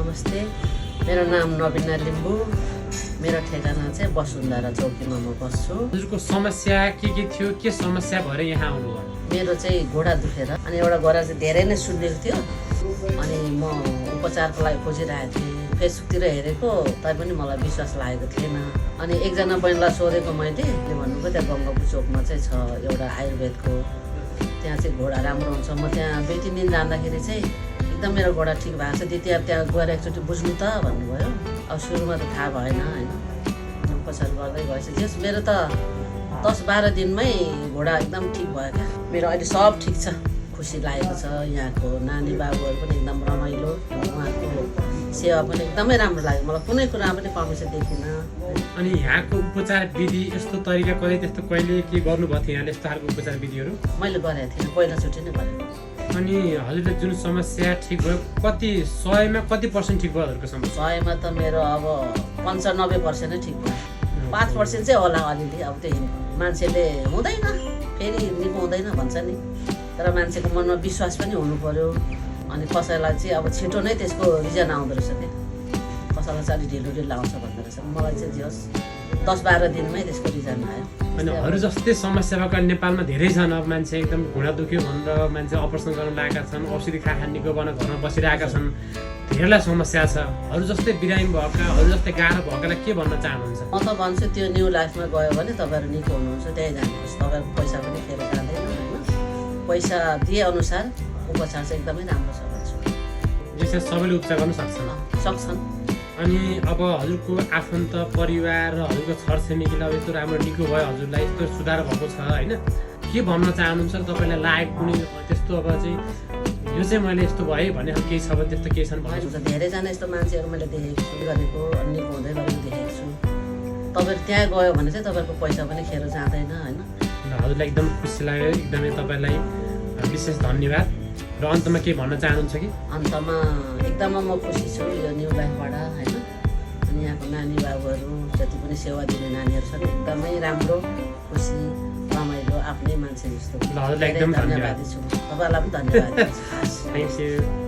नमस्ते, मेरो नाम नवीना लिम्बू। मेरो ठेगाना चाहिँ वसुन्धरा चौकीमा म बस्छु। हजुरको समस्या के थियो, के समस्या भएर यहाँ आउनुभयो? मेरो चाहिँ घुँडा दुखेर अनि एउटा घुँडा चाहिँ धेरै नै सुन्निएको थियो। अनि म उपचारको लागि खोजिरहेको थिएँ। फेसबुकतिर हेरेको तैपनि मलाई विश्वास लागेको थिएन। अनि एकजना बहिनीलाई सोधेको मैले, भन्नुभयो त्यहाँ गङ्गापुर चोकमा चाहिँ छ एउटा आयुर्वेदको, त्यहाँ चाहिँ घुँडा राम्रो हुन्छ। म त्यहाँ 2-3 दिन जाँदाखेरि चाहिँ एकदम मेरो घुँडा ठिक भएको छ दिदी, अब त्यहाँ गएर एकचोटि बुझ्नु त भन्नुभयो। अब सुरुमा त थाहा भएन होइन, उपचार गर्दै गएपछि जस मेरो त 10-12 दिनमै घुँडा एकदम ठिक भयो क्या। मेरो अहिले सब ठिक छ, खुसी लागेको छ। यहाँको नानी बाबुहरू पनि एकदम रमाइलो, उहाँहरूको सेवा पनि एकदमै राम्रो लाग्यो मलाई, कुनै कुरा पनि कमी चाहिँ देखिनँ। अनि यहाँको उपचार विधि यस्तो तरिका कहिले के गर्नुभएको थियो यहाँले, यस्तो खालको उपचार विधिहरू? मैले गरेको थिइनँ, पहिलोचोटि नै गरेको। अनि हजुरले जुन समस्या ठिक भयो, कति 100मा कति % ठिक भयो हजुरको समस्या? 100मा त मेरो अब 95% नै ठिक भयो। 5% चाहिँ होला अलिअलि। अब त्यो मान्छेले हुँदैन फेरि निको हुँदैन भन्छ नि, तर मान्छेको मनमा विश्वास पनि हुनु पर्यो। अनि कसैलाई चाहिँ अब छिटो नै त्यसको रिजन आउँदो रहेछ क्या, कसैलाई चाहिँ अलिक ढिलो आउँछ भन्दो रहेछ। मलाई चाहिँ जे होस् 10-12 दिनमै त्यसको रिजन आयो। अनि अरू जस्तै समस्या भएको नेपालमा धेरै छन्। अब मान्छे एकदम घुँडा दुख्यो भनेर मान्छे अपरेसन गर्न लागेका छन्, औषधि खा निको बन्न घरमा बसिरहेका छन्, धेरैलाई समस्या छ। अरू जस्तै बिरामी भएका, अरू जस्तै गाह्रो भएकालाई के भन्न चाहनुहुन्छ? म त भन्छु त्यो न्यू लाइफमा गयो भने तपाईँहरू निको हुनुहुन्छ, त्यहीँ जानुहोस्। तपाईँहरूको पैसा पनि फेरि जाँदैन होइन, पैसा दिए अनुसार उपचार चाहिँ एकदमै राम्रो छ भन्छु। यसमा सबैले उपचार गर्न सक्छन्। अनि अब हजुरको आफन्त परिवार र हजुरको छरछिमेकीलाई अब यस्तो राम्रो निको भयो, हजुरलाई यस्तो सुधार भएको छ होइन, के भन्न चाहनुहुन्छ? तपाईँलाई लागेको कुनै त्यस्तो अब चाहिँ यो चाहिँ मैले यस्तो भएँ भन्ने खालको केही छ भने त्यस्तो केही छन् भन्नु? धेरैजना यस्तो मान्छेहरू मैले देखेको छु, गरेको अनि निको हुँदै गरेको देखेको छु। तपाईँहरू त्यहाँ गयो भने चाहिँ तपाईँहरूको पैसा पनि खेर जाँदैन होइन। हजुरलाई एकदम खुसी लाग्यो, एकदमै तपाईँलाई विशेष धन्यवाद। र अन्तमा के भन्न चाहनुहुन्छ कि? अन्तमा एकदमै म खुसी छु यो न्यू लाइफबाट होइन। अनि यहाँको नानी बाबुहरू जति पनि सेवा दिने नानीहरू छन् एकदमै राम्रो, खुसी, रमाइलो, आफ्नै मान्छे जस्तो। हजुरलाई एकदम धन्यवाद छु, तपाईँलाई पनि धन्यवाद। Thank you.